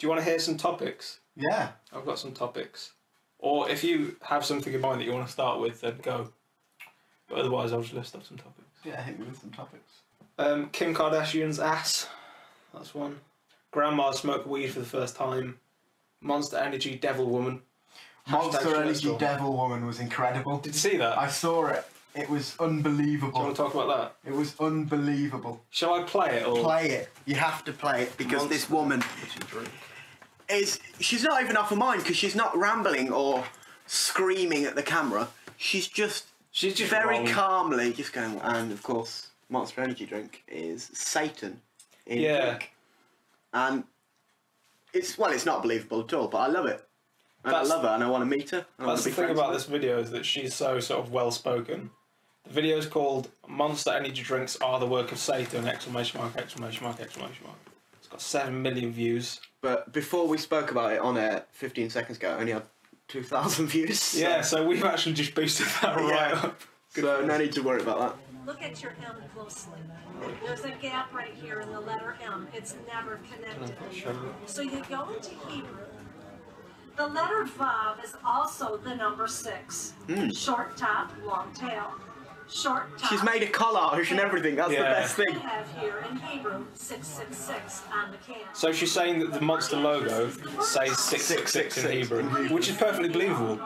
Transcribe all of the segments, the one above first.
you want to hear some topics? Yeah. I've got some topics. Or if you have something in mind that you want to start with, then go. But otherwise, I'll just list off some topics. Yeah, hit me with some topics. Kim Kardashian's ass. That's one. Grandma smoked weed for the first time. Monster Energy Devil Woman. Monster Energy Devil Woman was incredible. Did you see that? I saw it. It was unbelievable. Do you want to talk about that? It was unbelievable. Shall I play it or...? Play it. You have to play it because this woman she's not even off her mind because she's not rambling or screaming at the camera. She's just very calmly just going, and of course Monster Energy drink is Satan in drink. And it's not believable at all, but I love it. And I love her and I want to meet her. That's the thing about this video is that she's so sort of well spoken. The video is called Monster Energy Drinks Are the Work of Satan! Exclamation mark, exclamation mark, exclamation mark. It's got 7 million views. But before we spoke about it on air 15 seconds ago, it only had 2,000 views. So. Yeah, so we've actually just boosted that right up. So no need to worry about that. Look at your M closely. There's a gap right here in the letter M. It's never connected. So you go into Hebrew. The letter Vav is also the number 6. Short top, long tail. Short top. She's made a collage and everything. That's the best thing. We have here in Hebrew 666 on the can. So she's saying that the monster logo says 666 in Hebrew, which is perfectly believable.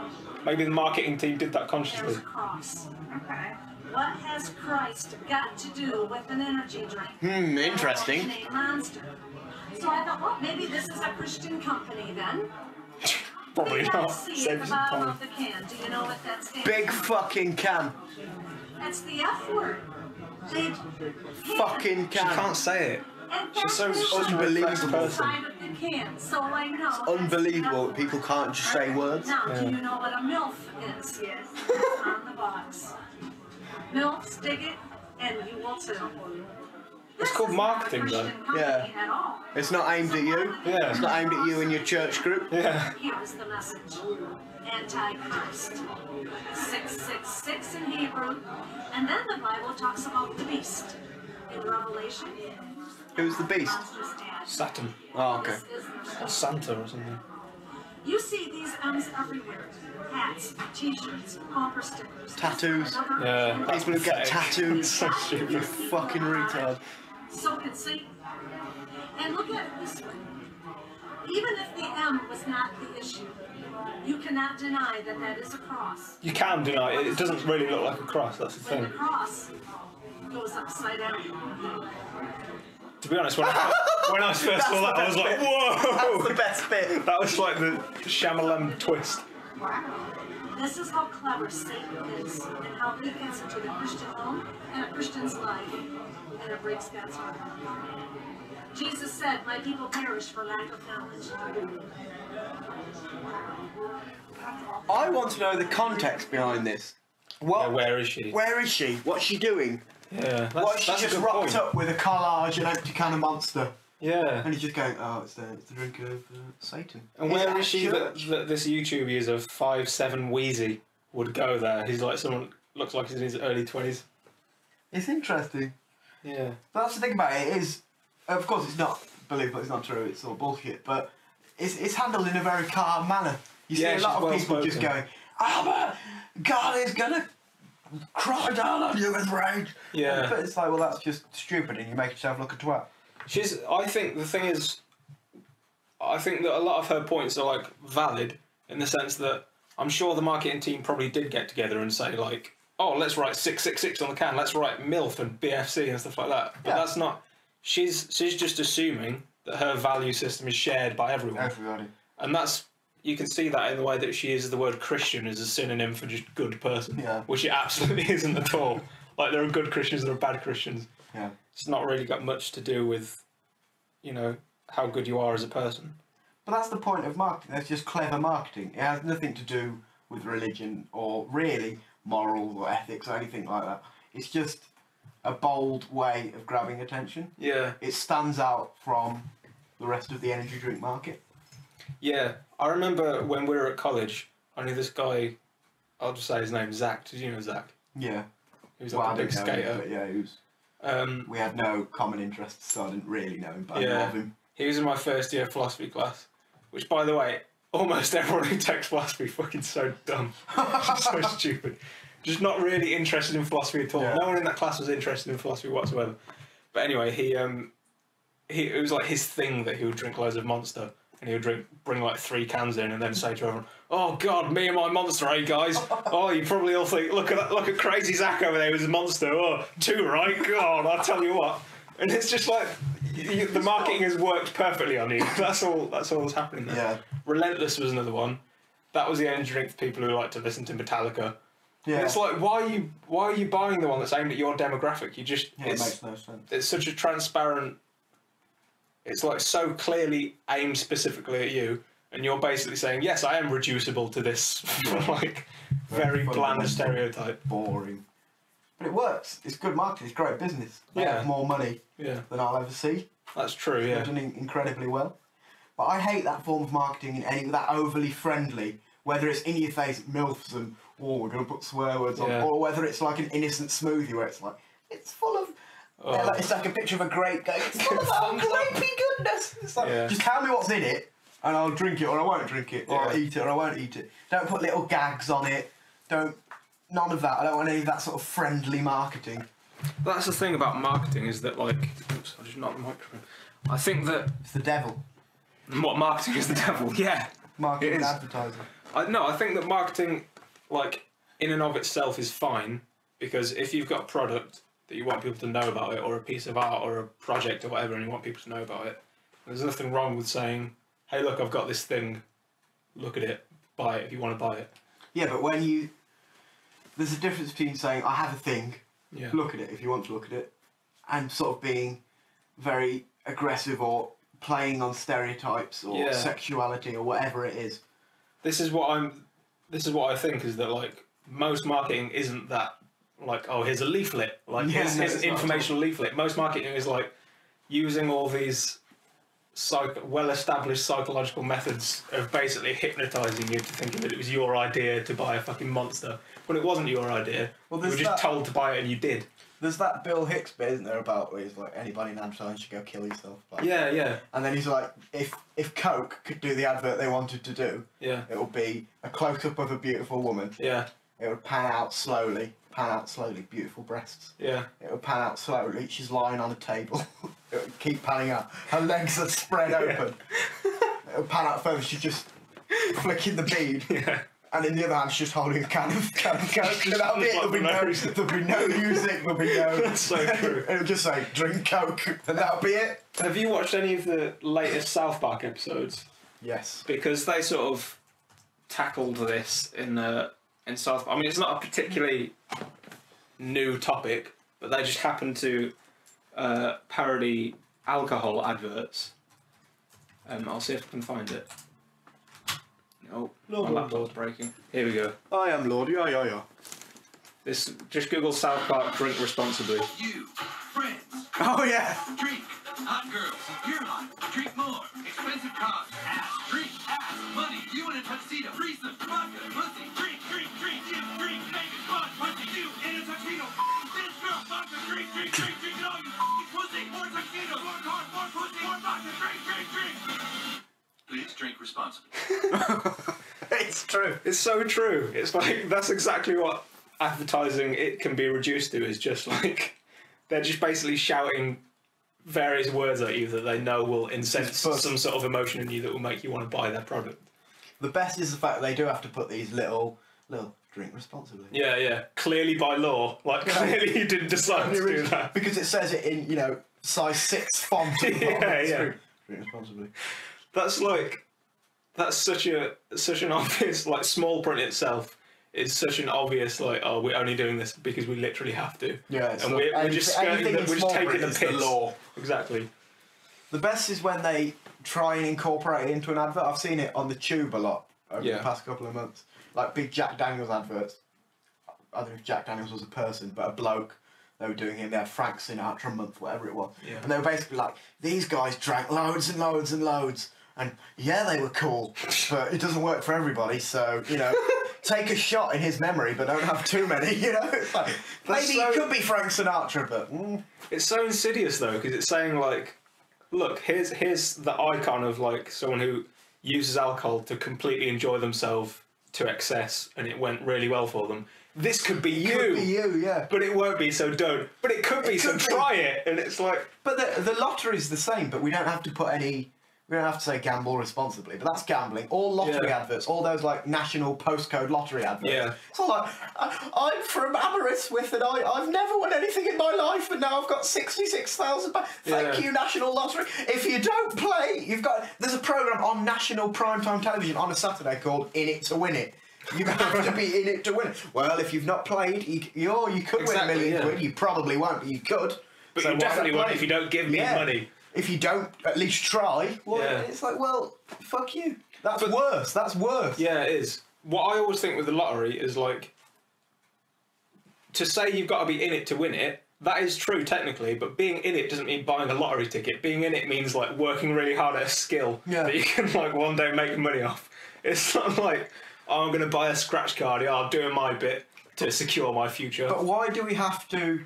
Maybe the marketing team did that consciously. There's a cross. Okay. What has Christ got to do with an energy drink? Interesting. Monster. So I thought, well, maybe this is a Christian company then. Probably not. See at the bottom of the can. Do you know what that stands for? Big fucking can. That's the F word. Big fucking can. She can't say it. She's so unbelievable. Side of the can, so I know. It's unbelievable. People can't just say words. Now, do you know what a MILF is? Yes. On the box. MILF, stick it, and you will too. It's called marketing, though. Yeah. It's not aimed at you. Yeah. It's not aimed at you and your church group. Yeah. Here's the message. Antichrist. 666 in Hebrew. And then the Bible talks about the beast. In Revelation. Who's the beast? Saturn. Oh, okay. Or Santa or something. You see these M's everywhere. Hats, t-shirts, bumper stickers. Tattoos. Yeah. People who get tattoos. So stupid. You fucking retard. So can Satan. And look at it this way. Even if the M was not the issue, you cannot deny that that is a cross. You can deny it. It doesn't really look like a cross, that's the When thing. the cross goes upside down. To be honest, when I first saw that, I was like, whoa! That's the best bit. That was like the Shyamalan twist. This is how clever Satan is and how he gets into the Christian home and a Christian's life, and it breaks God's heart. Jesus said, my people perish for lack of knowledge. I want to know the context behind this. What? Yeah, where is she? Where is she? What's she doing? Yeah, What, she just rocked up with a collage and empty can of Monster. Yeah. And he's just going, oh, it's the drink of Satan. And where is she that this YouTube user 5'7" Wheezy would go there? He's like someone, looks like he's in his early 20s. It's interesting. Yeah. But that's the thing about it is, of course it's not believable, it's not true, it's all bullshit, but it's handled in a very calm manner. You see a lot of people just going, Albert, God is gonna cry down on you with rage. Yeah. But it's like, well, that's just stupid and you make yourself look a twat. I think the thing is, I think that a lot of her points are like valid in the sense that I'm sure the marketing team probably did get together and say like, oh, let's write 666 on the can, let's write MILF and BFC and stuff like that. But that's not, she's just assuming that her value system is shared by everyone. Everybody. And that's, you can see that in the way that she uses the word Christian as a synonym for just good person. Yeah. Which it absolutely isn't at all. Like there are good Christians and there are bad Christians. Yeah. It's not really got much to do with, you know, how good you are as a person. But that's the point of marketing. That's just clever marketing. It has nothing to do with religion or really moral or ethics or anything like that. It's just a bold way of grabbing attention. Yeah. It stands out from the rest of the energy drink market. Yeah. I remember when we were at college, I knew this guy, I'll just say his name, Zach. Did you know Zach? Yeah. He was like a big skater. Him, but yeah, he was. We had no common interests, so I didn't really know him, but I know of him. He was in my first year philosophy class, which, by the way, almost everyone who takes philosophy is fucking so dumb. Just so stupid. Just not really interested in philosophy at all. Yeah. No one in that class was interested in philosophy whatsoever. But anyway, it was like his thing that he would drink loads of Monster, and he would bring like 3 cans in, and then say to everyone, "Oh God, me and my Monster, eh, guys? Oh, you probably all think, look at crazy Zach over there with his Monster. Oh, 2, right? God, I'll tell you what." And it's just like the marketing has worked perfectly on you. That's all that's happening there. Yeah. Relentless was another one. That was the energy drink for people who like to listen to Metallica. Yeah. And it's like, why are you buying the one that's aimed at your demographic? It makes no sense. It's such a transparent. It's like so clearly aimed specifically at you, and you're basically saying, yes, I am reducible to this like very bland stereotype. Boring. But it works. It's good marketing. It's great business. They have more money than I'll ever see. That's true. Yeah. They're doing incredibly well. But I hate that form of marketing in any that overly friendly. Whether it's in your face milfs and we're going to put swear words on, or whether it's like an innocent smoothie where it's like it's full of. It's like a picture of a grape going, it's full of grapey goodness. It's like, just tell me what's in it and I'll drink it or I won't drink it, or I'll eat it or I won't eat it. Don't put little gags on it. None of that. I don't want any of that sort of friendly marketing. That's the thing about marketing is that, like, oops, I just knocked the microphone. I think that It's the devil. what marketing is the devil. Yeah, Marketing it and is. advertising. I think that marketing, like, in and of itself is fine, because if you've got a product that you want people to know about it, or a piece of art or a project or whatever, and you want people to know about it, there's nothing wrong with saying, hey, look, I've got this thing, look at it, buy it if you want to buy it. Yeah, but when there's a difference between saying, I have a thing, look at it if you want to look at it, and sort of being very aggressive or playing on stereotypes or sexuality or whatever it is. This is what I think is that, like, most marketing isn't that, like, oh, here's a leaflet, like, here's an informational leaflet. Most marketing is like using all these well-established psychological methods of basically hypnotising you to thinking that it was your idea to buy a fucking Monster when it wasn't your idea. You were just told to buy it and you did. There's that Bill Hicks bit, isn't there, about where he's like, anybody in advertising should go kill yourself. Like, Yeah. And then he's like, if Coke could do the advert they wanted to do, it would be a close-up of a beautiful woman. Yeah. It would pan out slowly, beautiful breasts. Yeah. It would pan out slowly, she's lying on a table. It would keep panning out. Her legs are spread open. It would pan out further, she's just flicking the bead. Yeah. And in the other hand, she's just holding a can of Coke. That'll be it. There'll be no music. There'll be no. That's so true. It'll just say drink Coke, and that'll be it. Have you watched any of the latest South Park episodes? Yes. Because they sort of tackled this in South. I mean, it's not a particularly new topic, but they just happen to parody alcohol adverts. I'll see if I can find it. Oh, my laptop's breaking. Here we go. I am Lord. Yeah. This just Google South Park drink responsibly. You, friends. Oh yeah. Drink. Hot girls. You're hot. Drink more. Expensive cars. Ass. Drink. Ass. Money. You in a tuxedo. Threesome. Vodka. Pussy. Drink. You drink. Vegas. Fun. Pussy. You in a tuxedo. This girl. Vodka. Drink. Drink it all. You pussy. More tuxedo. More cars. More pussy. More vodka. Drink. Please drink responsibly. It's true. It's so true. It's like, that's exactly what advertising it can be reduced to, is just like, they're just basically shouting various words at you that they know will incense some sort of emotion in you that will make you want to buy their product. The best is the fact that they do have to put these little drink responsibly. Yeah. Clearly by law. Like, clearly you didn't decide to do that. Because it says it in, size 6 font. Yeah. Drink responsibly. That's such an obvious, like, small print itself is such an obvious, like, oh, we're only doing this because we literally have to. Yeah, and we're just skirting we're just taking the piss. The law. Exactly. The best is when they try and incorporate it into an advert. I've seen it on the Tube a lot over the past couple of months. Like big Jack Daniels adverts. I don't know if Jack Daniels was a person, but a bloke. They were doing him, they had Frank Sinatra month, whatever it was. Yeah. And they were basically like, these guys drank loads and loads and loads. And yeah, they were cool, but it doesn't work for everybody, so, take a shot in his memory, but don't have too many, It's like, maybe it could be Frank Sinatra, but... It's so insidious, though, because it's saying, like, look, here's the icon of like someone who uses alcohol to completely enjoy themselves to excess, and it went really well for them. This could be you. Could be you, yeah. But it won't be, so don't. But it could be, so try it. And it's like... But the lottery's the same, but we don't have to put any... We don't have to say gamble responsibly, but that's gambling. All lottery adverts, all those like national postcode lottery adverts. Yeah. It's all like, I'm from Aberystwyth and I've never won anything in my life and now I've got £66,000. Thank you, National Lottery. If you don't play, there's a programme on national primetime television on a Saturday called In It to Win It. You have to be in it to win it. Well, if you've not played, you could win £1 million quid. You probably won't, but you could. But you definitely won't if you don't give me money. If you don't at least try, well, it's like, well, fuck you. That's worse. That's worse. Yeah, it is. What I always think with the lottery is like, to say you've got to be in it to win it, that is true technically, but being in it doesn't mean buying a lottery ticket. Being in it means like working really hard at a skill that you can like one day make money off. It's not like, oh, I'm going to buy a scratch card, I'm doing my bit to secure my future. But why do we have to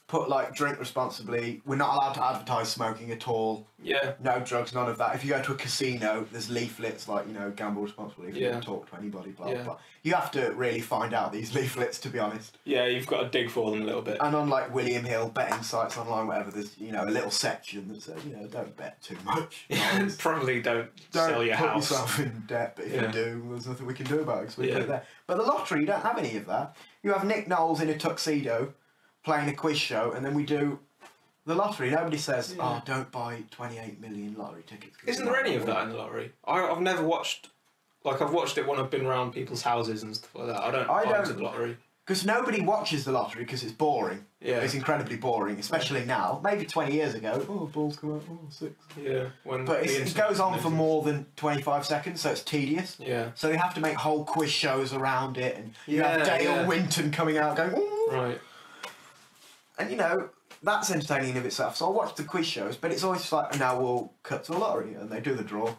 put like drink responsibly? We're not allowed to advertise smoking at all. Yeah. No drugs, none of that. If you go to a casino, there's leaflets like, gamble responsibly. If you don't talk to anybody, blah, blah, blah. You have to really find out these leaflets, to be honest. Yeah, you've got to dig for them a little bit. And on like William Hill betting sites online, whatever, there's a little section that says, don't bet too much. Probably don't sell your put house. yourself in debt, but if you do, there's nothing we can do about it because we put it there. But the lottery, you don't have any of that. You have Nick Knowles in a tuxedo playing a quiz show, and then we do the lottery. Nobody says, oh, don't buy 28 million lottery tickets. Isn't there any of that in the lottery? I've never watched... Like, I've watched it when I've been around people's houses and stuff like that. I don't buy into the lottery. Because nobody watches the lottery because it's boring. Yeah. It's incredibly boring, especially now. Maybe 20 years ago, balls come out, 6. Yeah. But it goes on for more than 25 seconds, so it's tedious. Yeah. So you have to make whole quiz shows around it, and you have Dale Winton coming out going, ooh. Right. And that's entertaining in of itself. So I watch the quiz shows, but it's always just like, now we'll cut to a lottery, and they do the draw.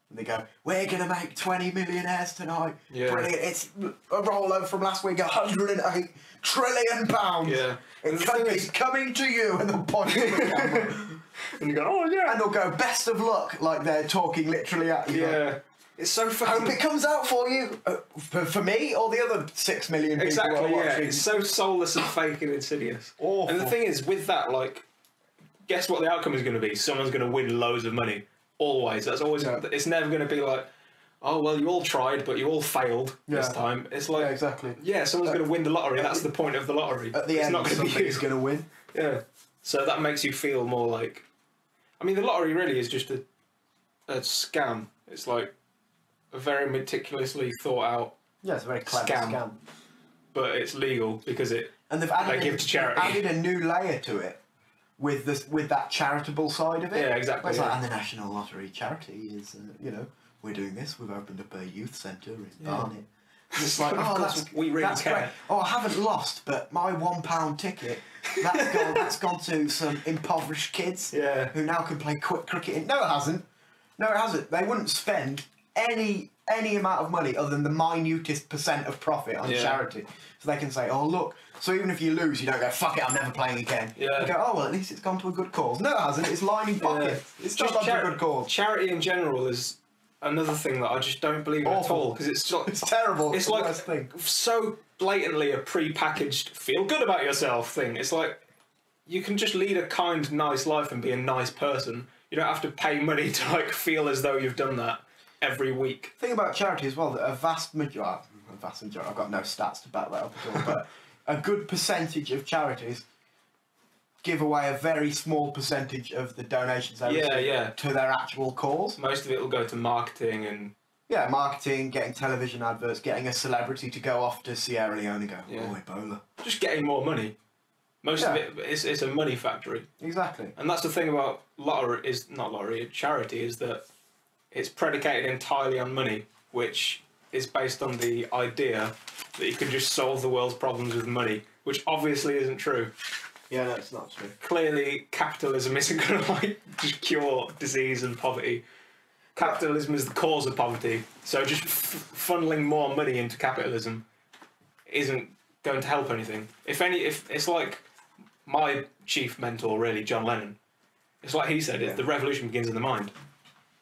And they go, we're going to make 20 millionaires tonight. Yeah. Brilliant. It's a rollover from last week, £108 trillion. Yeah. It's coming to you. And they'll point to the camera. And you go, oh, yeah. And they'll go, best of luck, like they're talking literally at you. Yeah. Like, it's so fucking... Hope it comes out for you. For me or the other 6 million people who are watching. It's so soulless and fake and insidious. Awful. And the thing is, with that, like, guess what the outcome is going to be? Someone's going to win loads of money. Always. That's always... Yeah. It's never going to be like, oh, well, you all tried, but you all failed this time. It's like... Yeah, exactly. Yeah, someone's going to win the lottery. That's the point of the lottery. At the end, somebody's going to win. Yeah. So that makes you feel more like... I mean, the lottery really is just a scam. It's like a very meticulously thought out it's a very clever scam. But it's legal because they give it to charity. Added a new layer to it with that charitable side of it. Yeah, exactly. It's like, and the National Lottery charity is, we're doing this. We've opened up a youth centre in Barnet. And it's like, we really that's care. Great. Oh, I haven't lost, but my £1 ticket, that's gone to some impoverished kids who now can play cricket. No, it hasn't. No, it hasn't. They wouldn't spend any amount of money other than the minutest % of profit on charity. So they can say, oh, look, so even if you lose, you don't go, fuck it, I'm never playing again. Yeah. You go, oh, well, at least it's gone to a good cause. No, it hasn't. It's lining pockets. It's just gone to a good cause. Charity in general is another thing that I just don't believe in at all. Because it's terrible. It's like so blatantly a pre-packaged feel good about yourself thing. It's like you can just lead a kind, nice life and be a nice person. You don't have to pay money to like feel as though you've done that every week. The thing about charity as well, that a vast majority, I've got no stats to back that up at all, but a good percentage of charities give away a very small percentage of the donations they receive to their actual cause. Most of it will go to marketing and... Yeah, marketing, getting television adverts, getting a celebrity to go off to Sierra Leone and go, oh, Ebola. Just getting more money. Most of it, it's a money factory. Exactly. And that's the thing about charity, is that it's predicated entirely on money, which is based on the idea that you can just solve the world's problems with money, which obviously isn't true. Yeah, no, it's not true. Clearly, capitalism isn't going to just cure disease and poverty. Capitalism is the cause of poverty, so just funneling more money into capitalism isn't going to help anything. If it's like my chief mentor, really, John Lennon. It's like he said, Yeah. the revolution begins in the mind.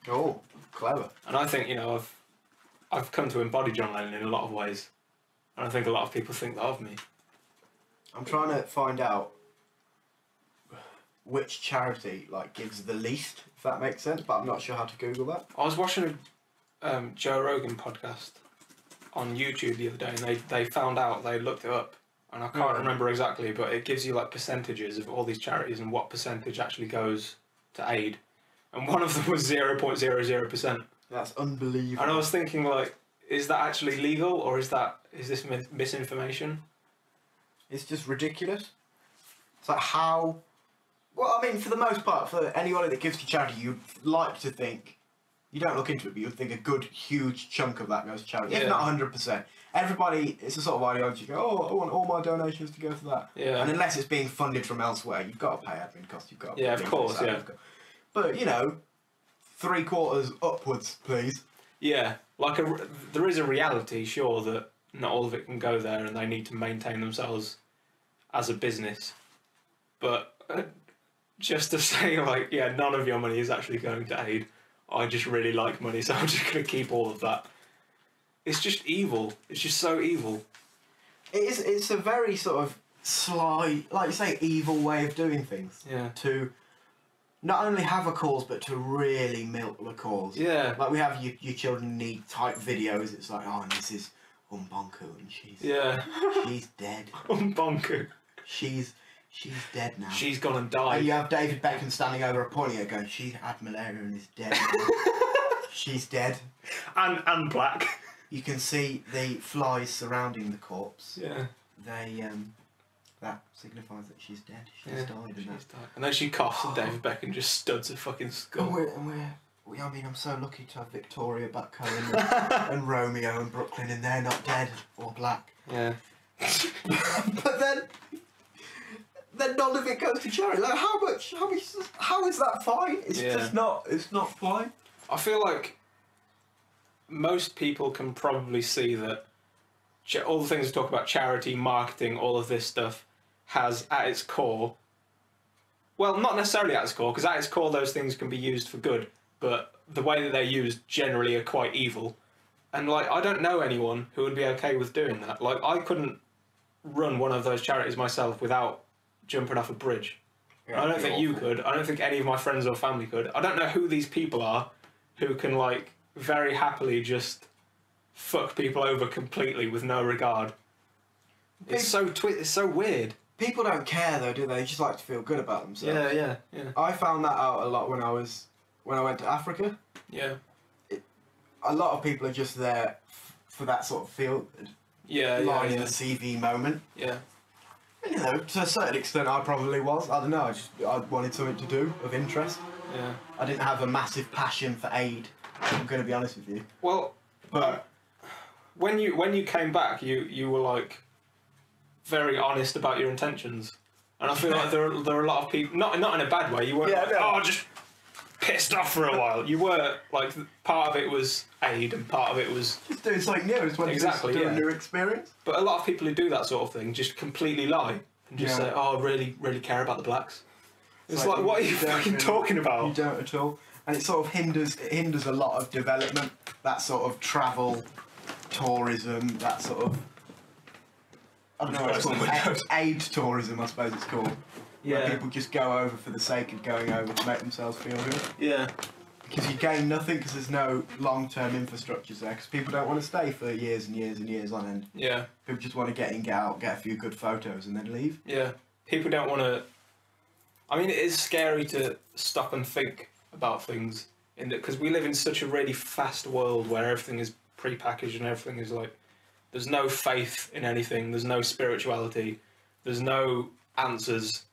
Oh, clever. And I think, I've come to embody John Lennon in a lot of ways. And I think a lot of people think that of me. I'm trying to find out which charity gives the least, if that makes sense, but I'm not sure how to Google that. I was watching a Joe Rogan podcast on YouTube the other day, and they found out, they looked it up, and I can't remember exactly, but it gives you percentages of all these charities and what percentage actually goes to aid. And one of them was 0.00%. That's unbelievable. And I was thinking, is that actually legal, or is this misinformation? It's just ridiculous. It's like how... Well, I mean, for the most part, for anybody that gives to charity, you'd like to think... You don't look into it, but you'd think a good, huge chunk of that goes to charity. Yeah. If not 100%. Everybody, it's a sort of ideology. You go, oh, I want all my donations to go to that. Yeah. And unless it's being funded from elsewhere, you've got to pay admin costs. You've got to Yeah, of course, yeah. But, 3/4 upwards, please. Yeah, there is a reality, sure, that not all of it can go there, and they need to maintain themselves as a business. But just to say, none of your money is actually going to aid. I just really like money, so I'm just going to keep all of that. It's just evil. It's just so evil. It's a very sort of sly, like you say, evil way of doing things. Yeah. To not only have a cause, but to really milk the cause. Yeah. Like we have your children need type videos. It's like, oh, and this is Umbonku, and she's dead. Umbonku. She's dead now. She's gone and died. And you have David Beckham standing over a pointing at her going, she had malaria and is dead. She's dead. And black. You can see the flies surrounding the corpse. Yeah. They that signifies that she's dead. She's died. And then she coughs, and David Beckham just studs her fucking skull. I mean, I'm so lucky to have Victoria back home and Romeo and Brooklyn, and they're not dead or black. Yeah. But then none of it goes to charity. Like, how is that fine? It's just not. It's not fine. I feel like most people can probably see that all the things we talk about, charity, marketing, all of this stuff, has at its core, well, not necessarily at its core, because at its core those things can be used for good, but the way that they're used generally are quite evil. And I don't know anyone who would be okay with doing that. I couldn't run one of those charities myself without jumping off a bridge. Yeah, I don't think you could. I don't think any of my friends or family could. I don't know who these people are who can very happily just fuck people over completely with no regard. It's so weird. People don't care though, do they? They just like to feel good about themselves. Yeah. I found that out a lot when I went to Africa. Yeah. A lot of people are just there for that sort of feel. Line in the CV moment. Yeah. And, to a certain extent, I probably was. I don't know. I wanted something to do of interest. Yeah. I didn't have a massive passion for aid. I'm going to be honest with you. Well, but when you came back, you were very honest about your intentions, and I feel like there are a lot of people, not in a bad way. You weren't just pissed off for a while. You were part of it was aid, and part of it was just doing something new. Just wanted to do a new experience. But a lot of people who do that sort of thing just completely lie and just say, "Oh, I really care about the blacks." It's what are you fucking talking about? You don't at all. And it sort of hinders a lot of development, that sort of travel, tourism, that sort of, I don't know what it's called, aid tourism I suppose it's called. Yeah. Where people just go over for the sake of going over to make themselves feel good. Yeah. Because you gain nothing because there's no long-term infrastructures there, because people don't want to stay for years and years and years on end. Yeah. People just want to get in, get out, get a few good photos and then leave. Yeah. People don't want to... I mean, it is scary to stop and think about things, because we live in such a really fast world where everything is pre-packaged and everything is there's no faith in anything, there's no spirituality, there's no answers,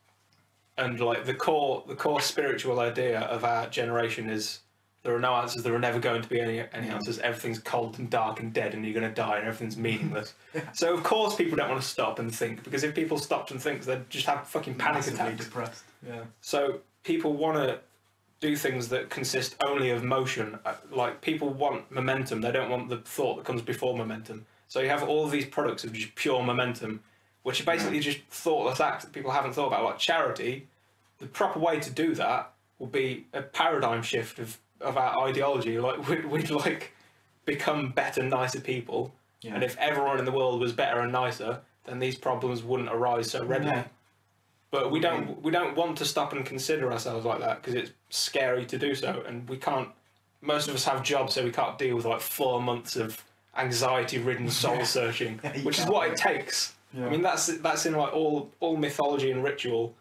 and the core spiritual idea of our generation is there are no answers, there are never going to be any answers, everything's cold and dark and dead and you're going to die and everything's meaningless. So of course people don't want to stop and think, because if people stopped and think, they'd just have fucking panic attacks. Depressed. Yeah. So people want to do things that consist only of motion. People want momentum, they don't want the thought that comes before momentum. So you have all of these products of just pure momentum, which are basically just thoughtless acts that people haven't thought about. Like charity, the proper way to do that will be a paradigm shift of our ideology. Like we'd like become better, nicer people, and if everyone in the world was better and nicer, then these problems wouldn't arise so readily. Yeah. But we don't want to stop and consider ourselves like that because it's scary to do so, and we can't. Most of us have jobs, so we can't deal with like 4 months of anxiety-ridden soul searching, which is what it takes. Yeah. I mean, that's in like all mythology and ritual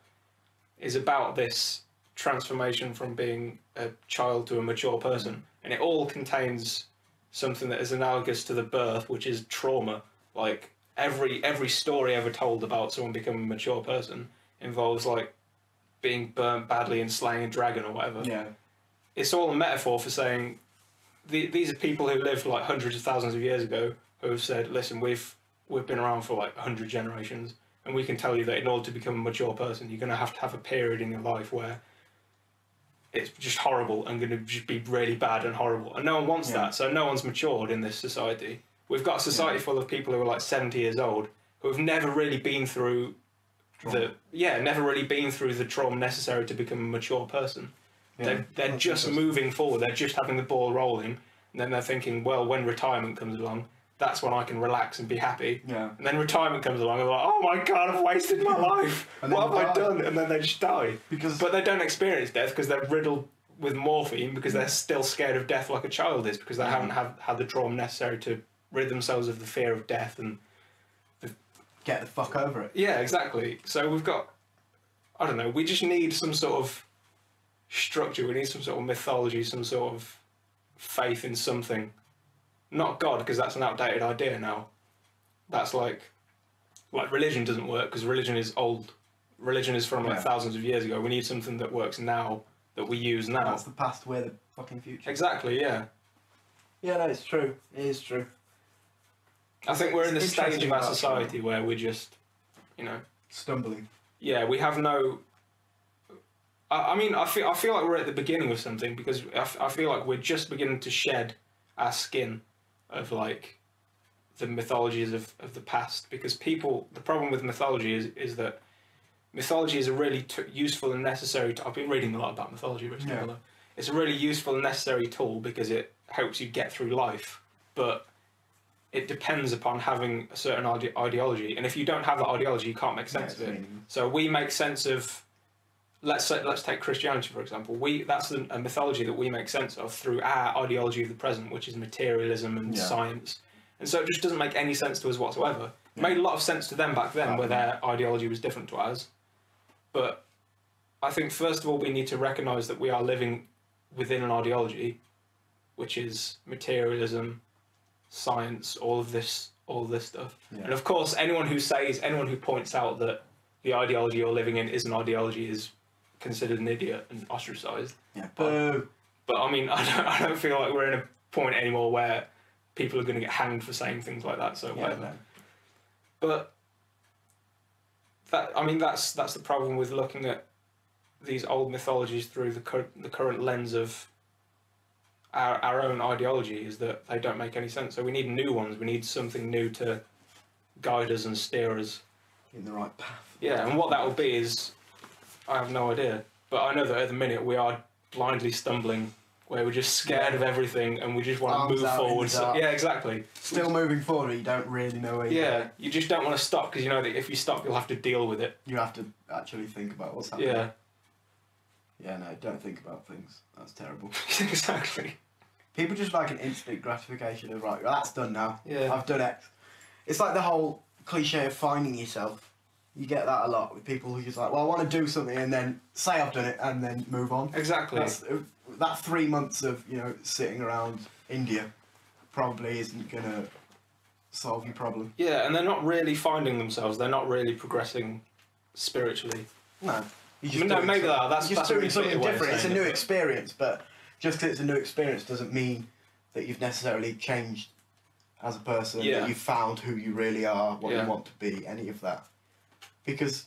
is about this transformation from being a child to a mature person, and it all contains something that is analogous to the birth, which is trauma. Like every story ever told about someone becoming a mature person involves like being burnt badly and slaying a dragon or whatever. Yeah. It's all a metaphor for saying these are people who lived like hundreds of thousands of years ago who have said, listen, we've been around for like 100 generations, and we can tell you that in order to become a mature person, you're going to have a period in your life where it's just horrible and going to just be really bad and horrible. And no one wants that, so no one's matured in this society. We've got a society full of people who are like 70 years old who have never really been through never really been through the trauma necessary to become a mature person. Yeah, they're just moving forward. They're just having the ball rolling, and then they're thinking, well, when retirement comes along, that's when I can relax and be happy. Yeah. And then retirement comes along, and they're like, oh my god, I've wasted my life. What have I done? And then they just die. But they don't experience death because they're riddled with morphine because they're still scared of death like a child is, because they haven't had the trauma necessary to rid themselves of the fear of death and get the fuck over it. Yeah, exactly. So we've got, I don't know, we just need some sort of structure. We need some sort of mythology, some sort of faith in something. Not God, because that's an outdated idea now. That's like religion doesn't work because religion is old. Religion is from like thousands of years ago. We need something that works now, that we use now. That's the past, we're the fucking future. Exactly, yeah. Yeah, no, it's true. It is true. I think we're in the stage of our society where we're just, stumbling. Yeah, we have no. I mean, I feel like we're at the beginning of something, because I feel like we're just beginning to shed our skin of like the mythologies of the past, because the problem with mythology is that mythology is a really useful and necessary. I've been reading a lot about mythology recently. Yeah. It's a really useful and necessary tool because it helps you get through life, but it depends upon having a certain ideology, and if you don't have that ideology, you can't make sense of it. So we make sense of, let's take Christianity for example. That's a mythology that we make sense of through our ideology of the present, which is materialism and science, and so it just doesn't make any sense to us whatsoever. It made a lot of sense to them back then, where their ideology was different to ours. But I think first of all we need to recognise that we are living within an ideology, which is materialism, science, all of this stuff. Yeah. And of course, anyone who points out that the ideology you're living in is an ideology is considered an idiot and ostracised. Yeah. But I mean, I don't feel like we're in a point anymore where people are going to get hanged for saying things like that. So whatever. No. But that's the problem with looking at these old mythologies through the current lens of our own ideology, is that they don't make any sense. So we need new ones. We need something new to guide us and steer us in the right path. Yeah, and what that will be is, I have no idea. But I know that at the minute we are blindly stumbling, where we're just scared of everything and we just want to move forward. So, yeah, exactly. Still moving forward, you don't really know where you're going. You just don't want to stop, because you know that if you stop, you'll have to deal with it. You have to actually think about what's happening. Yeah. Yeah, no, don't think about things. That's terrible. Exactly. People just like an instant gratification of, right, well, that's done now. Yeah. I've done X. It's like the whole cliche of finding yourself. You get that a lot with people who just like, well, I want to do something and then say I've done it and then move on. Exactly. That 3 months of, sitting around India probably isn't going to solve your problem. Yeah, and they're not really finding themselves. They're not really progressing spiritually. No. That's doing something different. It's a new experience, but just because it's a new experience doesn't mean that you've necessarily changed as a person, that you've found who you really are, what you want to be, any of that. Because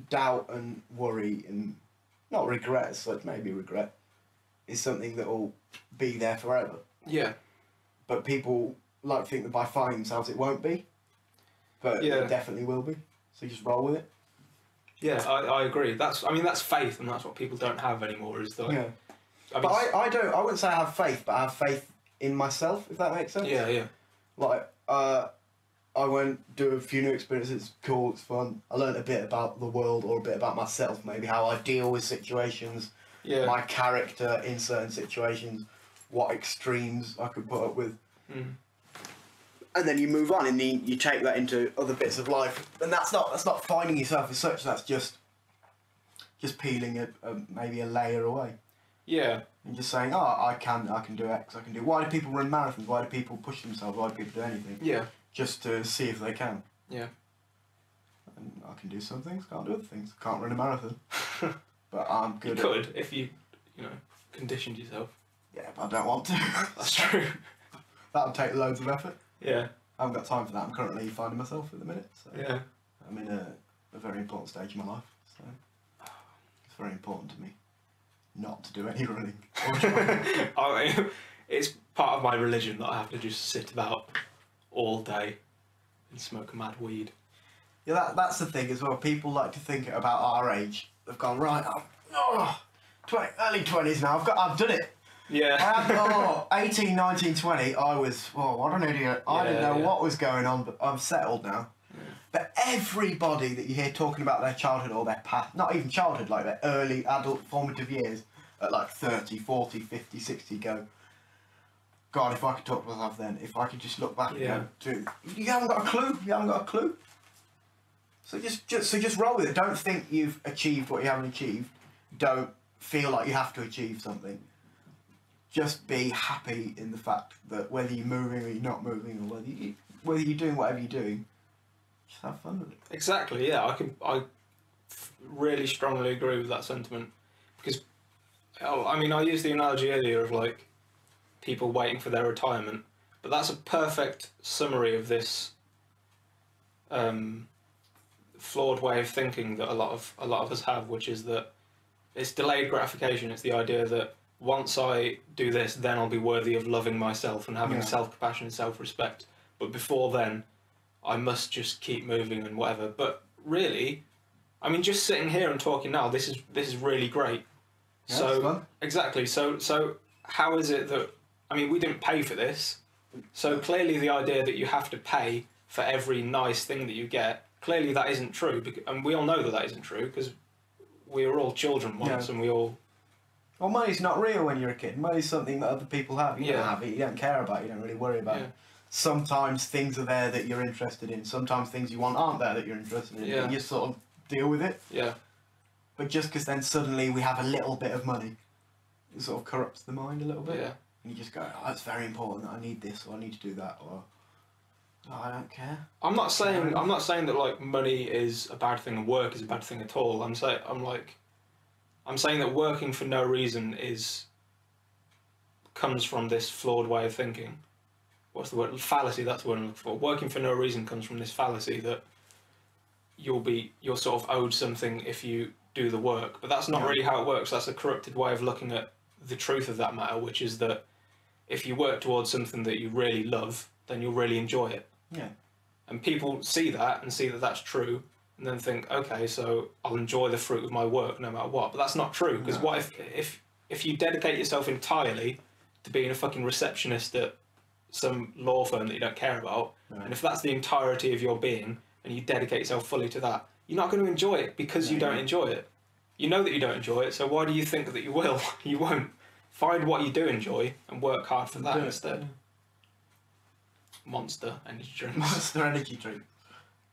doubt and worry and not regret, so maybe regret, is something that will be there forever. Yeah. But people like to think that by finding themselves it won't be, but it definitely will be. So you just roll with it. Yeah, I agree. That's faith, and that's what people don't have anymore. Is like, yeah. But I don't. I wouldn't say I have faith, but I have faith in myself. If that makes sense. Yeah, yeah. Like, I went do a few new experiences. It's cool. It's fun. I learned a bit about the world, or a bit about myself. Maybe how I deal with situations. Yeah. My character in certain situations. What extremes I could put up with. Mm. And then you move on, and you take that into other bits of life, and that's not finding yourself as such. That's just peeling maybe a layer away. Yeah. And just saying, oh, I can do X. I can do. Why do people run marathons? Why do people push themselves? Why do people do anything? Yeah. Just to see if they can. Yeah. And I can do some things, can't do other things. Can't run a marathon, but I'm good. You could if you conditioned yourself. Yeah, but I don't want to. That's true. That would take loads of effort. Yeah. I haven't got time for that. I'm currently finding myself at the minute. So Yeah. I'm in a very important stage in my life. So it's very important to me not to do any running. It's part of my religion that I have to just sit about all day and smoke a mad weed. Yeah, that's the thing as well. People like to think about our age. They've gone, right, early 20s now. I've done it. Yeah. 18, 19, 20, I was, what an idiot. I didn't know what was going on, but I'm settled now. Yeah. But everybody that you hear talking about their childhood or their past, not even childhood, like their early adult formative years, at like 30, 40, 50, 60, go, God, if I could talk to myself then, if I could just look back and go, dude, you haven't got a clue. You haven't got a clue. So just roll with it. Don't think you've achieved what you haven't achieved. Don't feel like you have to achieve something. Just be happy in the fact that whether you're moving or you're not moving, or whether you're doing whatever you're doing, just have fun with it. Exactly. Yeah, I really strongly agree with that sentiment, because I used the analogy earlier of like people waiting for their retirement, but that's a perfect summary of this flawed way of thinking that a lot of us have, which is that it's delayed gratification. It's the idea that once I do this, then I'll be worthy of loving myself and having self-compassion and self-respect. But before then, I must just keep moving and whatever. But really, just sitting here and talking now, this is really great. Yeah, so fun. Exactly. So how is it that we didn't pay for this? So clearly, the idea that you have to pay for every nice thing that you get, clearly that isn't true. And we all know that isn't true because we were all children once, and we all. Well, money's not real when you're a kid. Money's something that other people have. You don't have it. You don't care about it. You don't really worry about it. Sometimes things are there that you're interested in. Sometimes things you want aren't there that you're interested in. Yeah. And you sort of deal with it. Yeah. But just because then suddenly we have a little bit of money, it sort of corrupts the mind a little bit. Yeah. And you just go, oh, it's very important that I need this, or I need to do that, or oh, I don't care. I'm not saying that like money is a bad thing and work is a bad thing at all. I'm saying that working for no reason comes from this flawed way of thinking. What's the word? Fallacy, that's what I'm looking for. Working for no reason comes from this fallacy that you're sort of owed something if you do the work. But that's not really how it works. That's a corrupted way of looking at the truth of that matter, which is that if you work towards something that you really love, then you'll really enjoy it. Yeah. And people see that and see that that's true, and then think, okay, so I'll enjoy the fruit of my work no matter what. But that's not true, because what if you dedicate yourself entirely to being a fucking receptionist at some law firm that you don't care about, and if that's the entirety of your being, and you dedicate yourself fully to that, you're not going to enjoy it because you don't enjoy it. You know that you don't enjoy it, so why do you think that you will? You won't. Find what you do enjoy and work hard for that instead. Monster energy drinks. Monster energy drink.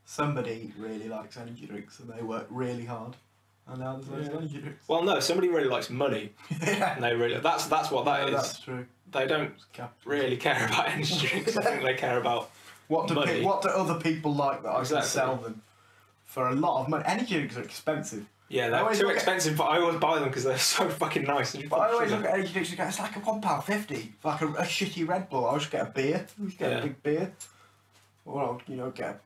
Somebody really likes energy drinks and they work really hard. And now there's loads of energy drinks. Well, no, somebody really likes money. And they really that's what that is. That's true. They don't really care about energy drinks. I think they care about what do money. What do other people like that I can sell them for a lot of money? Energy drinks are expensive. Yeah, they're too expensive, but I always buy them because they're so fucking nice. But I always look at energy drinks and go, it's like £1.50, like a shitty Red Bull. I'll just get a beer. I'll just get a big beer. Or I'll, get a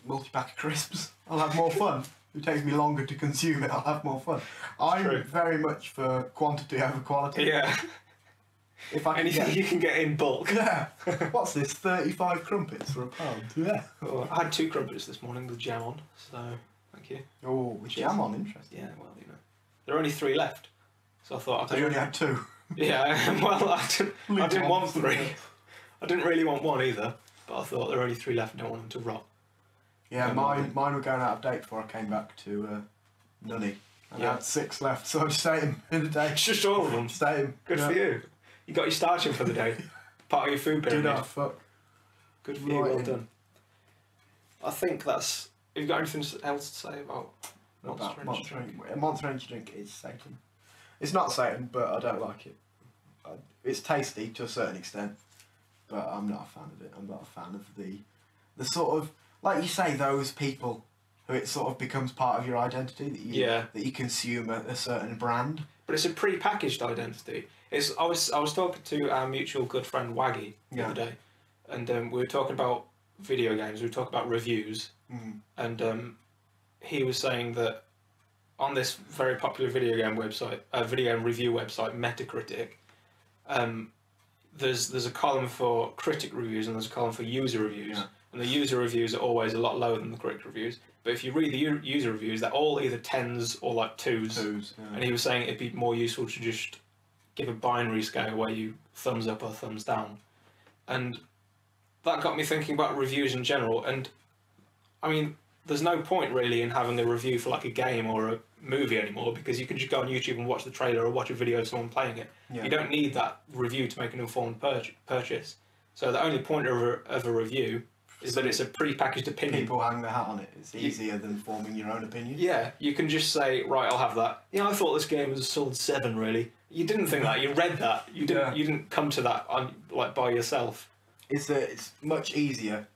multi-pack of crisps. I'll have more fun. It takes me longer to consume it, I'll have more fun. I'm very much for quantity over quality. Yeah. If I can anything you can get in bulk. Yeah. What's this? 35 crumpets for £1? Yeah. Well, I had 2 crumpets this morning with jam on, so Thank you. Oh, which I'm on, interesting. Yeah, well, you know. There are only 3 left. So I thought I could... you only had 2? Yeah, well, I didn't want 3. I didn't really want 1 either, but I thought there are only 3 left and I don't want them to rot. Yeah, mine were going out of date before I came back to Nunny. And I had 6 left, so I just ate them in the day. Just all of them? Just ate them. Good for you. You got your starching for the day. Part of your food pyramid. Do not fuck. Good for you, well done. I think that's... Have you got anything else to say about Monster Energy Drink? Monster Energy Drink is Satan. It's not Satan, but I don't like it. It's tasty to a certain extent, but I'm not a fan of it. I'm not a fan of the sort of... Like you say, those people who it sort of becomes part of your identity, that you consume a certain brand. But it's a pre-packaged identity. I was talking to our mutual good friend Waggy the other day, and we were talking about video games. We were talking about reviews, and he was saying that on this very popular video game website, video game review website, Metacritic, there's a column for critic reviews and there's a column for user reviews. Yeah. And the user reviews are always a lot lower than the critic reviews. But if you read the user reviews, they're all either 10s or like 2s. Yeah. And he was saying it'd be more useful to just give a binary scale where you thumbs up or thumbs down. And that got me thinking about reviews in general. And I mean, there's no point really in having a review for like a game or a movie anymore, because you can just go on YouTube and watch the trailer or watch a video of someone playing it. Yeah. You don't need that review to make an informed purchase. So the only point of a review is that it's a pre-packaged opinion. People hang their hat on it. It's easier than forming your own opinion. Yeah, you can just say, right, I'll have that. I thought this game was a solid 7, really. You didn't think that. You read that. You didn't come to that by yourself. It's much easier.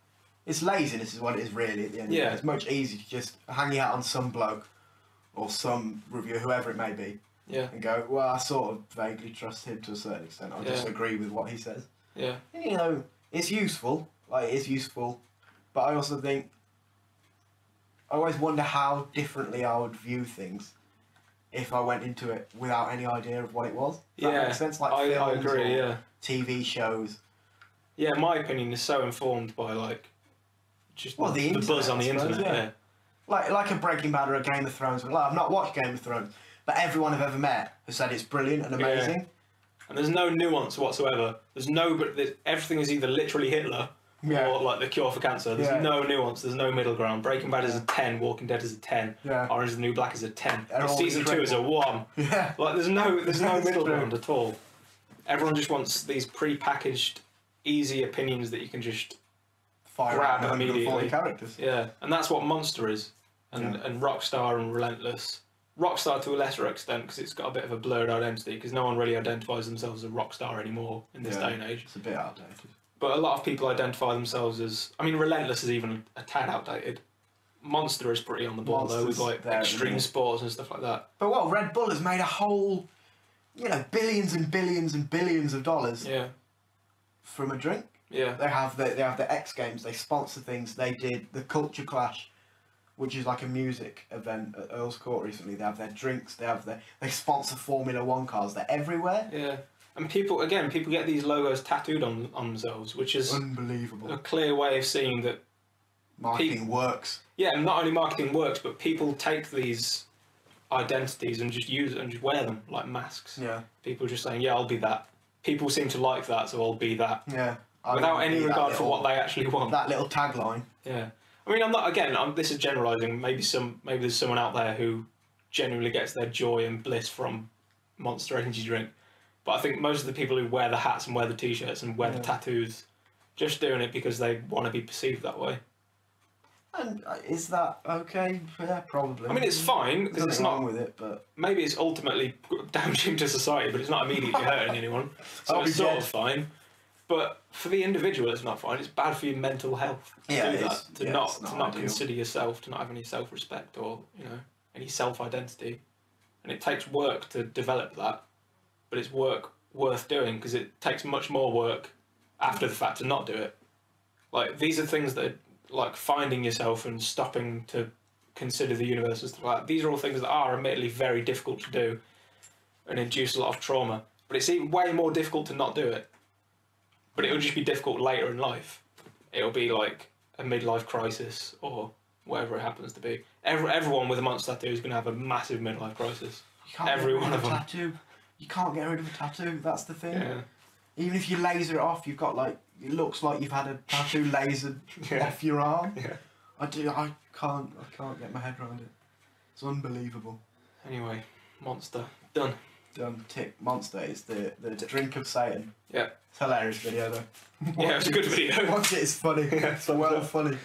It's laziness is what it is really at the end of the day. It's much easier to just hang your hat on some bloke or some reviewer, whoever it may be, and go, well, I sort of vaguely trust him to a certain extent. I just agree with what he says. Yeah. And, it's useful. It's useful, but I also think I always wonder how differently I would view things if I went into it without any idea of what it was. Does that make sense? Like I agree. Or TV shows. Yeah, my opinion is so informed by just the buzz on the internet. Yeah. Like a Breaking Bad or a Game of Thrones. I've not watched Game of Thrones, but everyone I've ever met has said it's brilliant and amazing. Yeah. And there's no nuance whatsoever. Everything is either literally Hitler. Or like the cure for cancer. There's no nuance. There's no middle ground. Breaking Bad is a 10. Walking Dead is a 10. Orange is the New Black is a 10. Season 2 is a 1. Yeah. There's no middle ground at all. Everyone just wants these pre-packaged, easy opinions that you can just grab immediately. Characters. Yeah, and that's what Monster is, and Rockstar and Relentless. Rockstar to a lesser extent because it's got a bit of a blurred identity because no one really identifies themselves as a rockstar anymore in this day and age. It's a bit outdated. But a lot of people identify themselves as... I mean, Relentless is even a tad outdated. Monster is pretty on the ball, though, with extreme sports and stuff like that. But Red Bull has made a whole, billions and billions and billions of dollars from a drink. Yeah. They have the X Games, they sponsor things. They did the Culture Clash, which is like a music event at Earl's Court recently. They have their drinks, they sponsor Formula 1 cars. They're everywhere. Yeah. And people get these logos tattooed on themselves, which is unbelievable. A clear way of seeing that marketing works. Yeah, and not only marketing works, but people take these identities and just use it and just wear them like masks. Yeah. People just saying, yeah, I'll be that. People seem to like that, so I'll be that. Yeah. Without any regard for what they actually want. That little tagline. Yeah. I mean, this is generalising. Maybe there's someone out there who genuinely gets their joy and bliss from Monster Energy Drink. But I think most of the people who wear the hats and wear the t-shirts and wear the tattoos, just doing it because they want to be perceived that way. And is that okay? Yeah, probably. I mean, it's fine because it's not wrong with it, but maybe it's ultimately damaging to society, but it's not immediately hurting anyone, so it's sort of fine. But for the individual, it's not fine. It's bad for your mental health to do that, to not consider yourself, to not have any self-respect or any self-identity, and it takes work to develop that. But it's work worth doing because it takes much more work after the fact to not do it. These are things that are finding yourself and stopping to consider the universe and stuff like that. These are all things that are admittedly very difficult to do and induce a lot of trauma. But it's even way more difficult to not do it. But it will just be difficult later in life. It'll be like a midlife crisis or whatever it happens to be. Everyone with a monster tattoo is going to have a massive midlife crisis. You can't Every get rid one of of a them. tattoo. You can't get rid of a tattoo. That's the thing. Yeah. Even if you laser it off, you've got like it looks like you've had a tattoo lasered off your arm. Yeah. I can't get my head around it. It's unbelievable. Anyway, monster done. Done. Tick. Monster is the drink of Satan. Yeah. It's a hilarious video though. Yeah, it's a good video. Watch it. It's funny. Yeah, It's well funny.